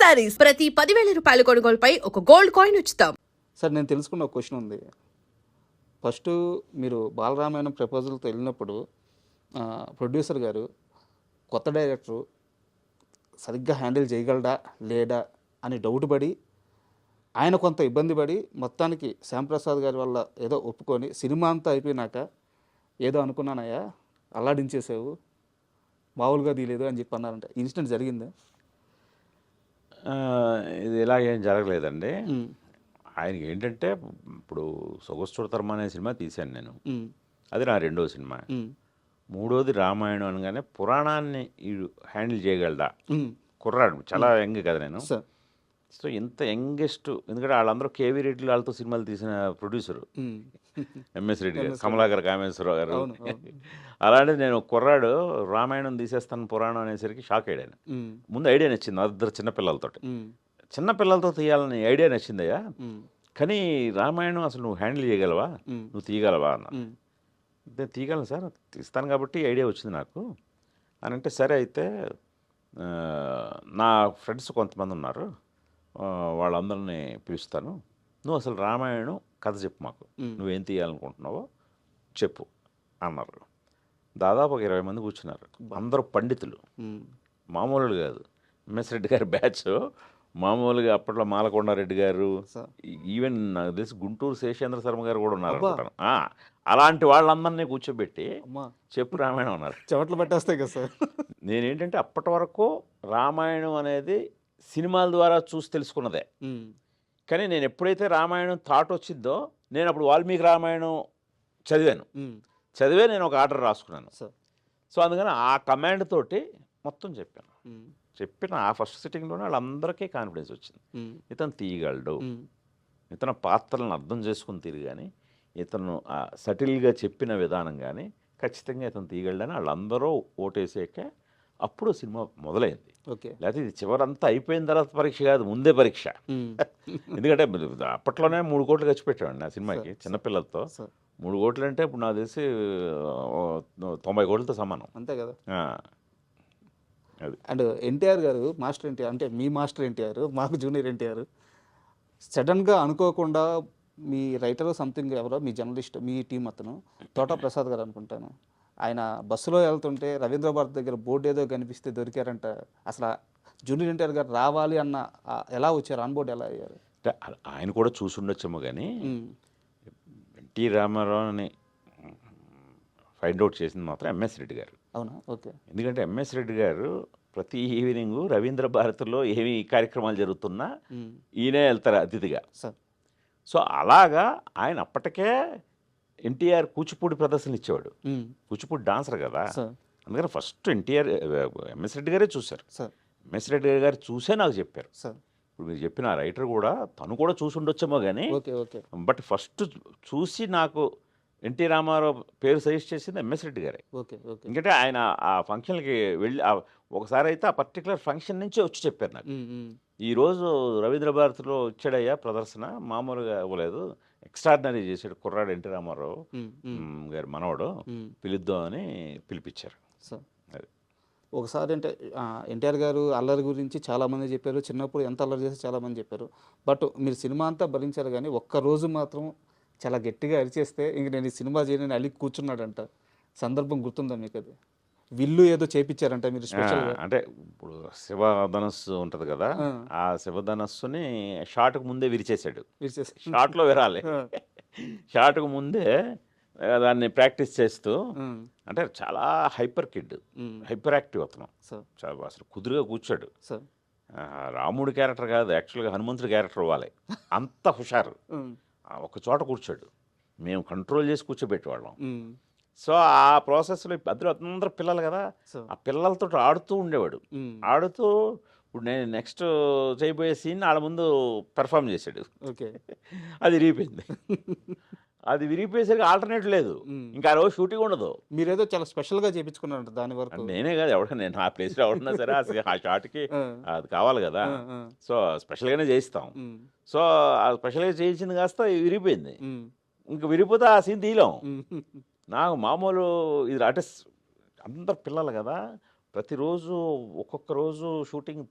శారీస్ ప్రతి 10,000 రూపాయల కొనుగోలుపై ఒక గోల్డ్ కాయిన్ ఉచితం. సార్ నేను తెలుసుకున్న ఒక క్వశ్చన్ ఉంది. ఫస్ట్ మీరు బాలరామాయణం ప్రపోజల్తో వెళ్ళినప్పుడు ప్రొడ్యూసర్ గారు కొత్త డైరెక్టరు సరిగ్గా హ్యాండిల్ చేయగలడా లేడా అని డౌట్ పడి ఆయన కొంత ఇబ్బంది పడి మొత్తానికి శ్యాంప్రసాద్ గారి వల్ల ఏదో ఒప్పుకొని సినిమా అంతా అయిపోయినాక ఏదో అనుకున్నానయ్యా అల్లాడించేసావు మామూలుగా తీయలేదు అని చెప్పి అన్నారంట. ఇన్సిడెంట్ జరిగిందా? ఇది ఇలాగేం జరగలేదండి. ఆయనకి ఏంటంటే ఇప్పుడు సొగసుడుతరమ అనే సినిమా తీశాను నేను, అది నా రెండో సినిమా. మూడోది రామాయణం అనగానే పురాణాన్ని హ్యాండిల్ చేయగలడా, కుర్రాడు చాలా యంగ్ కదా నేను. సో ఇంత యంగెస్ట్, ఎందుకంటే వాళ్ళందరూ కేవీ రెడ్డి వాళ్ళతో సినిమాలు తీసిన ప్రొడ్యూసరు ఎంఎస్ రెడ్డి గారు, కమలాకర్ కామేశ్వరరావు గారు. అలాంటిది నేను కుర్రాడు రామాయణం తీసేస్తాను పురాణం అనేసరికి షాక్ అయ్యాను. ముందు ఐడియా నచ్చింది, ఇద్దరు చిన్నపిల్లలతో తీయాలని ఐడియా నచ్చిందయ్యా, కానీ రామాయణం అసలు నువ్వు హ్యాండిల్ చేయగలవా, నువ్వు తీయగలవా అన్న. నేను తీయగలను సార్, తీస్తాను కాబట్టి ఐడియా వచ్చింది నాకు అని అంటే, సరే అయితే నా ఫ్రెండ్స్ కొంతమంది ఉన్నారు, వాళ్ళందరినీ పిలుస్తాను, నువ్వు అసలు రామాయణం కథ చెప్పు మాకు, నువ్వేం తీయాలనుకుంటున్నావో చెప్పు అన్నారు. దాదాపు ఒక 20 మంది కూర్చున్నారు, అందరూ పండితులు, మామూలు కాదు. ఎంఎస్ రెడ్డి గారి బ్యాచ్ మామూలుగా అప్పట్లో మాలకొండారెడ్డి గారు, ఈవెన్ నాకు తెలిసి గుంటూరు శేషేంద్ర శర్మ గారు కూడా ఉన్నారు అనుకుంటాను. అలాంటి వాళ్ళందరినీ కూర్చోబెట్టి చెప్పు రామాయణం అన్నారు. చెమట్లు పట్టేస్తాయి కదా సార్. నేనేంటంటే అప్పటి వరకు రామాయణం అనేది సినిమాల ద్వారా చూసి తెలుసుకున్నదే, కానీ నేను ఎప్పుడైతే రామాయణం థాట్ వచ్చిందో నేను అప్పుడు వాల్మీకి రామాయణం చదివే నేను ఒక ఆర్డర్ రాసుకున్నాను. సో అందుకని ఆ కమాండ్ తోటి మొత్తం చెప్పిన ఆ ఫస్ట్ సిట్టింగ్లోనే వాళ్ళందరికీ కాన్ఫిడెన్స్ వచ్చింది, ఇతను తీయగలడు, ఇతను పాత్రలను అర్థం చేసుకుని తీరు, కానీ ఇతను సటిల్గా చెప్పిన విధానం కానీ ఖచ్చితంగా ఇతను తీయగలడని వాళ్ళందరూ ఓటేసాక అప్పుడు సినిమా మొదలైంది. లేకపోతే ఇది చివరంతా అయిపోయిన తర్వాత పరీక్ష కాదు, ముందే పరీక్ష. ఎందుకంటే అప్పట్లోనే 3 కోట్లు ఖర్చు పెట్టామండి నా సినిమాకి, చిన్నపిల్లలతో. 3 కోట్లు అంటే ఇప్పుడు నాకు తెలిసి 90 కోట్లతో సమానం, అంతే కదా. అది. అండ్ ఎన్టీఆర్ గారు, మాస్టర్ ఎన్టీఆర్ అంటే మీ మాస్టర్ ఎన్టీఆర్, మాకు జూనియర్ ఎన్టీఆర్, సడన్గా అనుకోకుండా మీ రైటర్ సంథింగ్ ఎవరో మీ జర్నలిస్ట్ మీ టీం అతను తోటా ప్రసాద్ గారు అనుకుంటాను, ఆయన బస్సులో వెళ్తుంటే రవీంద్ర భారత్ దగ్గర బోర్డు ఏదో కనిపిస్తే దొరికారంట. అసలు జూనియర్ ఎన్టీఆర్ గారు రావాలి అన్న ఎలా వచ్చారు, ఆన్ బోర్డు ఎలా అయ్యారు? ఆయన కూడా చూసి ఉండొచ్చేమో, కానీ ఎన్టీ రామారావుని ఫైండ్ అవుట్ చేసింది మాత్రం ఎంఎస్ రెడ్డి గారు. అవునా? ఓకే. ఎందుకంటే ఎంఎస్ రెడ్డి గారు ప్రతి ఈవినింగ్ రవీంద్ర భారతిలో ఏమి కార్యక్రమాలు జరుగుతున్నా ఈయనే వెళ్తారు అతిథిగా. సో అలాగా ఆయన అప్పటికే ఎన్టీఆర్ కూచిపూడి ప్రదర్శనలు ఇచ్చేవాడు, కూచిపూడి డాన్సర్ కదా. అందుకని ఫస్ట్ ఎంఎస్ రెడ్డి గారే చూశారు. ఎంఎస్ రెడ్డి గారు చూసే నాకు చెప్పారు. ఇప్పుడు మీరు చెప్పిన రైటర్ కూడా తను కూడా చూసి ఉండొచ్చేమో, కానీ బట్ ఫస్ట్ చూసి నాకు ఎన్టీ రామారావు పేరు సజెస్ట్ చేసింది ఎంఎస్ రెడ్డి గారే. ఎందుకంటే ఆయన ఆ ఫంక్షన్కి వెళ్ళి ఒకసారి అయితే ఆ పర్టికులర్ ఫంక్షన్ నుంచే వచ్చి చెప్పారు నాకు, ఈరోజు రవీంద్ర భారతిలో వచ్చాడయ్యా ప్రదర్శన, మామూలుగా ఇవ్వలేదు, ఎక్స్ట్రాడినరీ చేశాడు కుర్రాడు ఎన్టీ రామారావు గారి మనవడు, పిలుద్దాం అని పిలిపించారు. ఒకసారి అంటే ఎన్టీఆర్ గారు అల్లరి గురించి చాలామంది చెప్పారు, చిన్నప్పుడు ఎంత అల్లరి చేసి చాలామంది చెప్పారు, బట్ మీరు సినిమా అంతా భరించారు, కానీ ఒక్కరోజు మాత్రం చాలా గట్టిగా అరిచేస్తే ఇంక నేను ఈ సినిమా చేయని అలిగి కూర్చున్నాడంట. సందర్భం గుర్తుందా మీకు? అది విల్లు ఏదో చేపించారంట మీరు స్పెషల్గా. అంటే ఇప్పుడు శివధనస్సు ఉంటుంది కదా, ఆ శివధనస్సుని షాట్కు ముందే విరిచేశాడు. షాట్లో విరాలి, షాట్కు ముందే దాన్ని ప్రాక్టీస్ చేస్తూ, అంటే చాలా హైపర్ కిడ్, హైపర్ యాక్టివ్ అతను, చాలా అసలు కుదురుగా కూర్చోడు. రాముడి క్యారెక్టర్ కాదు, యాక్చువల్గా హనుమంతుడి క్యారెక్టర్ అవ్వాలి, అంత హుషారు. ఒక చోట కూర్చోడు, మేము కంట్రోల్ చేసి కూర్చోబెట్టేవాళ్ళం. సో ఆ ప్రాసెస్లో అందులో అందరూ పిల్లలు కదా, ఆ పిల్లలతో ఆడుతూ ఉండేవాడు. ఆడుతూ ఇప్పుడు నేను నెక్స్ట్ చేయబోయే సీన్ వాళ్ళ ముందు పెర్ఫామ్ చేశాడు. అది విరిగిపోయింది. అది విరిగిపోయేసరికి ఆల్టర్నేట్ లేదు, ఇంకా ఆ రోజు షూటింగ్ ఉండదు. మీరేదో చాలా స్పెషల్గా చేయించుకున్నారంట దాని వరకు. నేనే కాదు, ఎవడన్నా నేను ఆ ప్లేస్లో ఎవడన్నా సరే ఆ షాట్కి అది కావాలి కదా, సో స్పెషల్గానే చేయిస్తాం. సో ఆ స్పెషల్గా చేయించింది కాస్త విరిగిపోయింది. ఇంక విరిగిపోతే ఆ సీన్ తీయలేం. నాకు మామూలు ఇది అంటే అందరు పిల్లలు కదా, ప్రతిరోజు ఒక్కొక్క రోజు షూటింగ్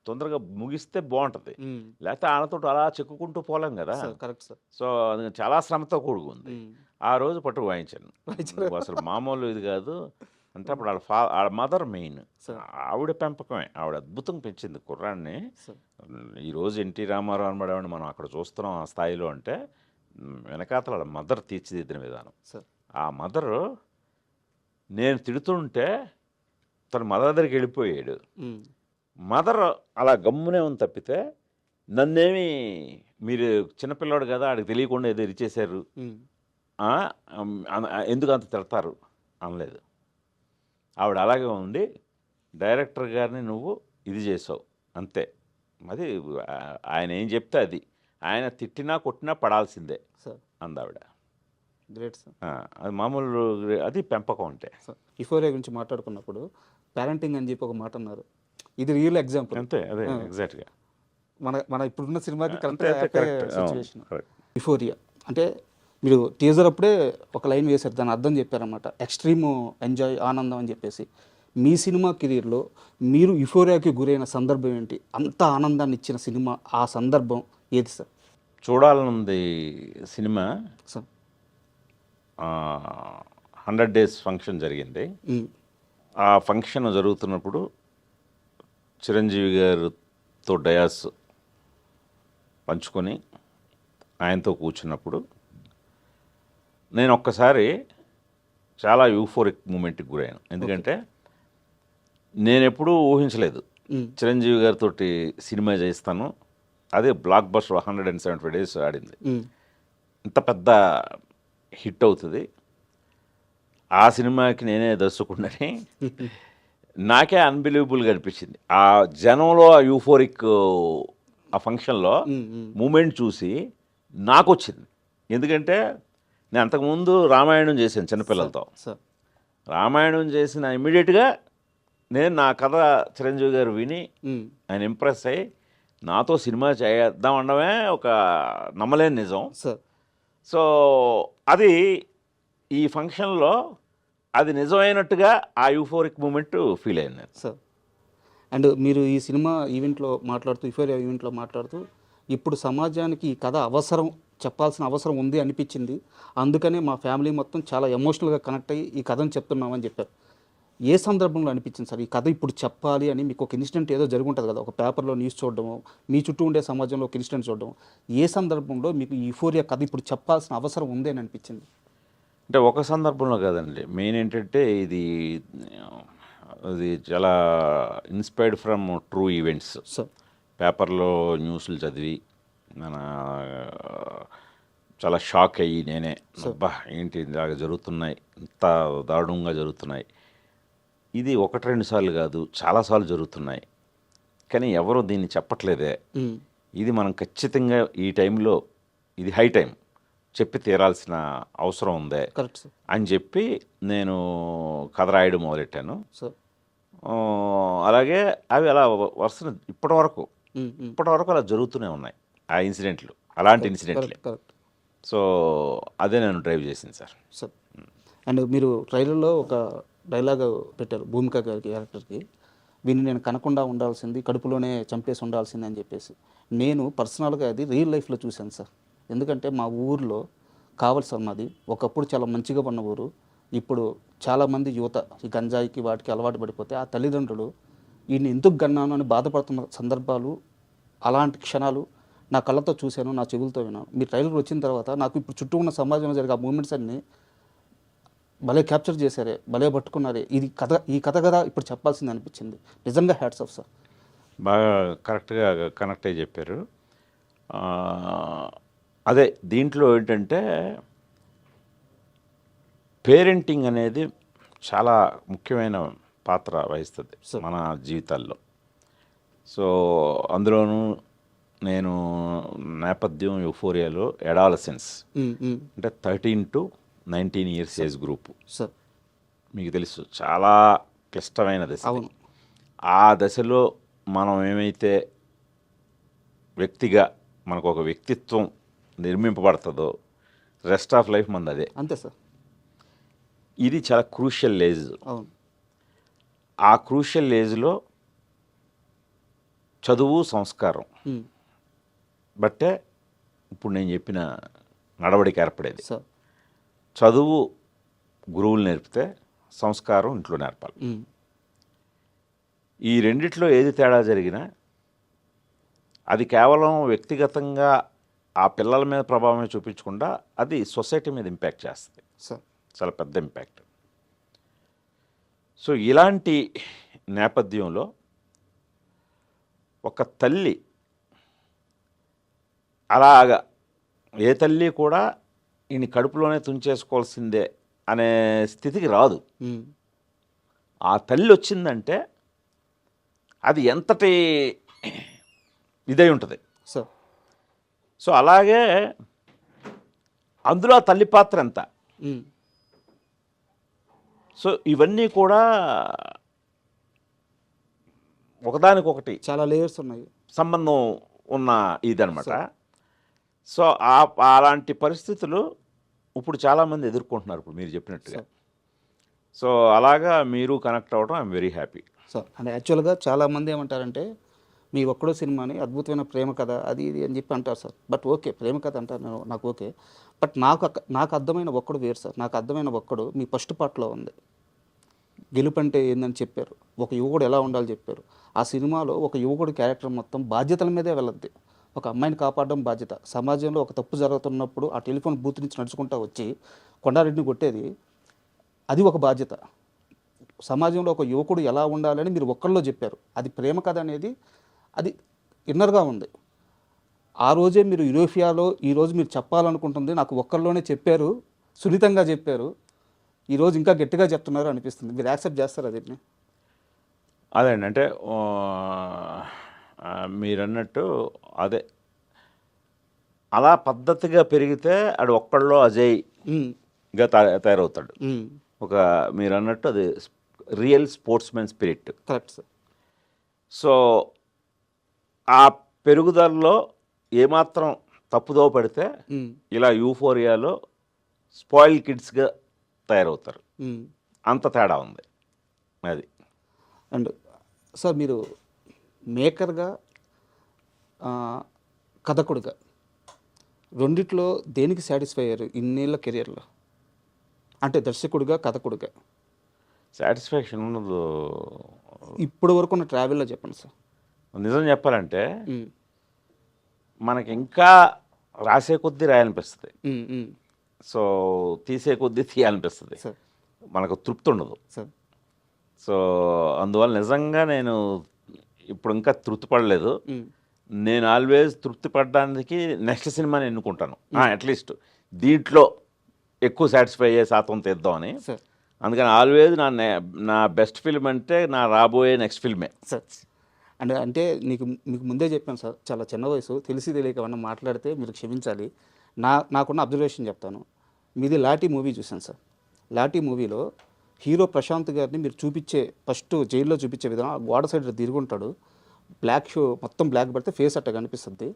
తొందరగా ముగిస్తే బాగుంటుంది, మ్మ్. లేకపోతే ఆనతో అలా చెక్కుకుంటూ పోలేం కదా. Sir correct sir. సో అది చాలా శ్రమతో కూడుకుంది. మ్మ్. ఆ రోజు పట్టు వాయించాను. నువ్వు అసలు మామూలు ఇది కాదు అంటే. అప్పుడు వాళ్ళ మదర్ మెయిన్, సార్. ఆవిడ పెంపకమే, ఆవిడ అద్భుతంగా పెంచింది కుర్రాడిని. సార్. ఈరోజు ఎన్టీ రామారావు అనబడేవాడిని మనం అక్కడ చూస్తున్నాం ఆ స్థాయిలో అంటే వెనకాతల వాళ్ళ మదర్ తీర్చిదిద్దిన విధానం. సార్. ఆ మదర్ నేను తిడుతుంటే తన మదర్ దగ్గరికి వెళ్ళిపోయాడు. మ్మ్. మదర్ అలా గమ్మునే ఉంది తప్పితే నన్నేమి మీరు చిన్నపిల్లాడు కదా ఆడికి తెలియకుండా ఏదో ఇచ్చేశారు, మ్మ్. ఎందుకు అంత తిడతారు అనలేదు. ఆవిడ అలాగే ఉండి డైరెక్టర్ గారిని నువ్వు ఇది చేసావు అంతే, అది ఆయన ఏం చెప్తే అది, ఆయన తిట్టినా కొట్టినా పడాల్సిందే సార్. అందావిడ. Great sir. అది మామూలు, అది పెంపకం అంటే. సార్ యుఫోరియా గురించి మాట్లాడుకున్నప్పుడు పేరెంటింగ్ అని చెప్పి ఒక మాట అన్నారు, ఇది రియల్ ఎగ్జాంపుల్. అంతే, అదే ఎగ్జాక్ట్గా మన ఇప్పుడున్న సినిమాకి అంతే, అంతే, correct. సిచ్యువేషన్. correct. యుఫోరియా అంటే మీరు టీజర్ అప్పుడే ఒక లైన్ వేశారు, దాని అర్థం చెప్పారన్నమాట, ఎక్స్ట్రీమ్ ఎంజాయ్, ఆనందం అని చెప్పేసి. మీ సినిమా కెరీర్లో మీరు యుఫోరియాకి గురైన సందర్భం ఏంటి? అంత ఆనందాన్ని ఇచ్చిన సినిమా ఆ సందర్భం ఏది సార్? చూడాలనుంది సినిమా. సార్. 100 days ఫంక్షన్ జరిగింది. మ్మ్. ఆ ఫంక్షన్ జరుగుతున్నప్పుడు చిరంజీవి గారితో డయాస్ పంచుకొని ఆయనతో కూర్చున్నప్పుడు నేను ఒక్కసారి చాలా యూఫోరిక్ మూమెంట్కి గురయ్యాను. ఎందుకంటే నేను ఎప్పుడూ ఊహించలేదు మ్మ్. చిరంజీవి గారితో సినిమా చేస్తాను, అదే బ్లాక్ బస్టర్ 175 days ఆడింది, మ్మ్. ఇంత పెద్ద హిట్ అవుతుంది, ఆ సినిమాకి నేనే దర్శకుడిని నాకే అన్బిలీవబుల్గా అనిపించింది. ఆ జనంలో ఆ యూఫోరిక్ ఆ ఫంక్షన్లో మ్మ్. మ్మ్. మూమెంట్ చూసి నాకు వచ్చింది. ఎందుకంటే నేను అంతకుముందు రామాయణం చేశాను చిన్నపిల్లలతో. సార్. రామాయణం చేసిన ఇమ్మీడియట్గా నేను నా కథ చిరంజీవి గారు విని మ్మ్. ఆయన ఇంప్రెస్ అయ్యి నాతో సినిమా చేద్దాం అనడమే ఒక నమ్మలేని నిజం. సార్. సో అది ఈ ఫంక్షన్లో అది నిజమైనట్టుగా ఆ యూఫోరిక్ మూమెంట్ ఫీల్ అయ్యాను నేను. సార్. అండ్ మీరు ఈ సినిమా ఈవెంట్లో మాట్లాడుతూ, యుఫోరియా ఈవెంట్లో మాట్లాడుతూ, ఇప్పుడు సమాజానికి ఈ కథ అవసరం, చెప్పాల్సిన అవసరం ఉంది అనిపించింది, అందుకనే మా ఫ్యామిలీ మొత్తం చాలా ఎమోషనల్గా కనెక్ట్ అయ్యి ఈ కథను చెప్తున్నామని చెప్పారు. ఏ సందర్భంలో అనిపించింది సార్ ఈ కథ ఇప్పుడు చెప్పాలి అని? మీకు ఒక ఇన్సిడెంట్ ఏదో జరుగుంటుంది కదా, ఒక పేపర్లో న్యూస్ చూడడము, మీ చుట్టూ ఉండే సమాజంలో ఒక ఇన్సిడెంట్ చూడడం, ఏ సందర్భంలో మీకు ఈ యుఫోరియా కథ ఇప్పుడు చెప్పాల్సిన అవసరం ఉంది అని అనిపించింది? అంటే ఒక సందర్భంలో కాదండి, మెయిన్ ఏంటంటే ఇది చాలా inspired from true events. Sir. పేపర్లో న్యూస్లు చదివి మన చాలా షాక్ అయ్యి నేనే, అబ్బా ఏంటి ఇలాగ జరుగుతున్నాయి, ఇంత దారుణంగా జరుగుతున్నాయి, ఇది 1-2 సార్లు కాదు చాలాసార్లు జరుగుతున్నాయి, కానీ ఎవరు దీన్ని చెప్పట్లేదే, మ్మ్. ఇది మనం ఖచ్చితంగా ఈ టైంలో ఇది హై టైం చెప్పి తీరాల్సిన అవసరం ఉందే కరెక్ట్ సార్. అని చెప్పి నేను కథ రాయడం మొదలెట్టాను. సార్. అలాగే అవి అలా వరుస ఇప్పటివరకు మ్మ్. మ్మ్. అలా జరుగుతూనే ఉన్నాయి ఆ ఇన్సిడెంట్లు, అలాంటి ఇన్సిడెంట్లే. Correct correct. సో అదే నేను డ్రైవ్ చేసింది సార్. సార్. అండ్ మీరు ట్రైలర్లో ఒక డైలాగ్ పెట్టారు భూమిక గారి క్యారెక్టర్కి, వీని నేను కనకుండా ఉండాల్సింది, కడుపులోనే చంపేసి ఉండాల్సింది అని చెప్పేసి. నేను పర్సనల్గా అది రియల్ లైఫ్లో చూశాను సార్. ఎందుకంటే మా ఊర్లో కావలసి ఉన్నది ఒకప్పుడు చాలా మంచిగా ఉన్న ఊరు, ఇప్పుడు చాలామంది యువత ఈ గంజాయికి వాటికి అలవాటు పడిపోతే ఆ తల్లిదండ్రులు ఈయన్ని ఎందుకు గన్నాను అని బాధపడుతున్న సందర్భాలు, అలాంటి క్షణాలు నా కళ్ళతో చూశాను, నా చెవులతో విన్నాను. మీ ట్రైలర్ వచ్చిన తర్వాత నాకు ఇప్పుడు చుట్టూ ఉన్న సమాజంలో జరిగే ఆ మూమెంట్స్ అన్నీ భలే క్యాప్చర్ చేశారే, భలే పట్టుకున్నారే, ఇది కథ, ఈ కథ కదా ఇప్పుడు చెప్పాల్సింది అనిపించింది. నిజంగా హ్యాట్స్ ఆఫ్ సార్. బాగా కరెక్ట్గా కనెక్ట్ అయ్యి చెప్పారు. అదే దీంట్లో ఏంటంటే పేరెంటింగ్ అనేది చాలా ముఖ్యమైన పాత్ర వహిస్తుంది మన జీవితాల్లో. సో అందులోనూ నేను నేపథ్యం యుఫోరియాలో అడాలసెన్స్ అంటే 13 to 19 years age group. Sir. మీకు తెలుసు చాలా క్లిష్టమైన దశ. అవును. ఆ దశలో మనం ఏమైతే వ్యక్తిగా మనకు ఒక వ్యక్తిత్వం నిర్మింపబడుతుందో రెస్ట్ ఆఫ్ లైఫ్ మనది అదే. అంతే సార్. ఇది చాలా క్రూషియల్ ఏజ్. అవును. ఆ క్రూషియల్ ఏజ్లో చదువు సంస్కారం బట్టే ఇప్పుడు నేను చెప్పిన నడవడిక ఏర్పడేది. సార్ చదువు గురువులు నేర్పితే సంస్కారం ఇంట్లో నేర్పాలి. ఈ రెండిట్లో ఏది తేడా జరిగినా అది కేవలం వ్యక్తిగతంగా ఆ పిల్లల మీద ప్రభావమే చూపించకుండా అది సొసైటీ మీద ఇంపాక్ట్ చేస్తుంది. సార్ చాలా పెద్ద ఇంపాక్ట్. సో ఇలాంటి నేపథ్యంలో ఒక తల్లి అలాగా ఏ తల్లి కూడా ఈయన కడుపులోనే తుంచేసుకోవాల్సిందే అనే స్థితికి రాదు. ఆ తల్లి వచ్చిందంటే అది ఎంతటి ఇదై ఉంటుంది. సార్ సో అలాగే అందులో ఆ తల్లి పాత్ర ఎంత. సో ఇవన్నీ కూడా ఒకదానికొకటి చాలా లేయర్స్ ఉన్నాయి, సంబంధం ఉన్న ఇదనమాట. సో అలాంటి పరిస్థితులు ఇప్పుడు చాలామంది ఎదుర్కొంటున్నారు ఇప్పుడు మీరు చెప్పినట్టుగా. సో అలాగా మీరు కనెక్ట్ అవ్వడం ఐఎమ్ వెరీ హ్యాపీ. సార్ అంటే యాక్చువల్గా చాలామంది ఏమంటారంటే మీ ఒక్కడో సినిమాని అద్భుతమైన ప్రేమ కథ అది ఇది అని చెప్పి అంటారు సార్. బట్ ఓకే, ప్రేమ కథ అంటారు, నాకు ఓకే. బట్ నాకు అర్థమైన ఒక్కడు వేరు సార్. నాకు అర్థమైన ఒక్కడు మీ ఫస్ట్ పార్ట్లో ఉంది. గెలుపు అంటే ఏందని చెప్పారు, ఒక యువకుడు ఎలా ఉండాలి చెప్పారు. ఆ సినిమాలో ఒక యువకుడి క్యారెక్టర్ మొత్తం బాధ్యతల మీదే వెళ్ళద్ది. ఒక అమ్మాయిని కాపాడడం బాధ్యత, సమాజంలో ఒక తప్పు జరుగుతున్నప్పుడు ఆ టెలిఫోన్ బూత్ నుంచి నడుచుకుంటూ వచ్చి కొండారెడ్డిని కొట్టేది అది ఒక బాధ్యత. సమాజంలో ఒక యువకుడు ఎలా ఉండాలని మీరు ఒక్కళ్ళలో చెప్పారు. అది ప్రేమ కథ అనేది అది ఇన్నర్గా ఉంది. ఆ రోజే మీరు యూరోపియాలో ఈరోజు మీరు చెప్పాలనుకుంటుంది నాకు ఒక్కళ్ళలోనే చెప్పారు, సున్నితంగా చెప్పారు, ఈరోజు ఇంకా గట్టిగా చెప్తున్నారు అనిపిస్తుంది. మీరు యాక్సెప్ట్ చేస్తారు అదేంటి? అదే అండి, అంటే మీరన్నట్టు అదే అలా పద్ధతిగా పెరిగితే ఆడు ఒక్కళ్ళలో అజయ్గా తయారవుతాడు. ఒక మీరు అన్నట్టు అది real sportsmen spirit. Correct sir. So ఆ పెరుగుదలలో ఏమాత్రం తప్పుదో పడితే ఇలా యూఫోరియాలో స్పాయిల్ కిడ్స్గా తయారవుతారు. అంత తేడా ఉంది అది. అండ్ సార్ మీరు మేకర్గా కథకుడిగా రెండిట్లో దేనికి సాటిస్ఫై అయ్యారు ఇన్నేళ్ళ కెరియర్లో? అంటే దర్శకుడిగా కథకుడిగా సాటిస్ఫాక్షన్ ఉన్నది ఇప్పటి వరకు ఉన్న ట్రావెల్లో చెప్పండి సార్. నిజం చెప్పాలంటే మనకి ఇంకా రాసే కొద్దీ రాయాలనిపిస్తుంది, సో తీసే కొద్దీ తీయాలనిపిస్తుంది, మనకు తృప్తి ఉండదు సార్. సో అందువల్ల నిజంగా నేను ఇప్పుడు ఇంకా తృప్తి పడలేదు. నేను ఆల్వేస్ తృప్తి పడడానికి నెక్స్ట్ సినిమాని ఎన్నుకుంటాను, అట్లీస్ట్ దీంట్లో ఎక్కువ సాటిస్ఫై అయ్యే శాతం తీద్దామని. అందుకని ఆల్వేజ్ నా బెస్ట్ ఫిల్మ్ అంటే నా రాబోయే నెక్స్ట్ ఫిల్మే సార్. అంటే మీకు ముందే చెప్పాను సార్, చాలా చిన్న వయసు, తెలిసి తెలియక ఏమన్నా మాట్లాడితే మీరు క్షమించాలి. నాకున్న అబ్జర్వేషన్ చెప్తాను. మీది లాఠీ మూవీ చూశాను సార్. లాఠీ మూవీలో హీరో ప్రశాంత్ గారిని మీరు చూపించే ఫస్ట్ జైల్లో చూపించే విధానం, గోడ సైడ్ తిరుగుంటాడు, బ్లాక్ షూ మొత్తం బ్లాక్ పడితే ఫేస్ అట్ట కనిపిస్తుంది.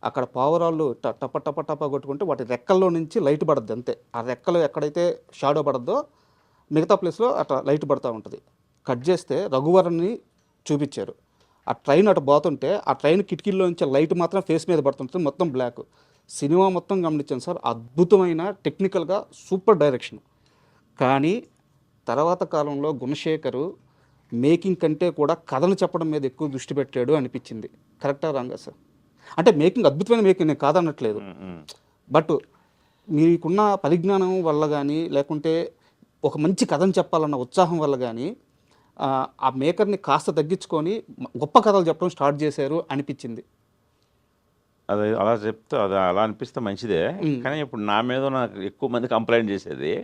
అక్కడ పావురాళ్ళు టప టప టప కొట్టుకుంటే వాటి రెక్కల్లో నుంచి లైట్ పడద్దు అంతే. ఆ రెక్కలు ఎక్కడైతే షాడో పడద్దో మిగతా ప్లేస్లో అట్లా లైట్ పడుతూ ఉంటుంది. కట్ చేస్తే రఘువరన్ని చూపించారు. ఆ ట్రైన్ అటు పోతుంటే ఆ ట్రైన్ కిటికీల్లో నుంచి లైట్ మాత్రం ఫేస్ మీద పడుతుంటుంది, మొత్తం బ్లాక్. సినిమా మొత్తం గమనించాను సార్, అద్భుతమైన టెక్నికల్గా సూపర్ డైరెక్షన్. కానీ తర్వాత కాలంలో గుణశేఖరు మేకింగ్ కంటే కూడా కథను చెప్పడం మీద ఎక్కువ దృష్టి పెట్టాడు అనిపించింది. కరెక్టా రాంగా సార్? అంటే మేకింగ్ అద్భుతమైన మేకింగ్, నేను కాదనట్లేదు. బట్ మీకున్న పరిజ్ఞానం వల్ల కానీ లేకుంటే ఒక మంచి కథను చెప్పాలన్న ఉత్సాహం వల్ల కానీ ఆ మేకర్ని కాస్త తగ్గించుకొని గొప్ప కథలు చెప్పడం స్టార్ట్ చేశారు అనిపించింది. అది అలా చెప్తే అది అలా అనిపిస్తే మంచిదే. కానీ ఇప్పుడు నా మీద నాకు ఎక్కువ మంది కంప్లైంట్ చేసేది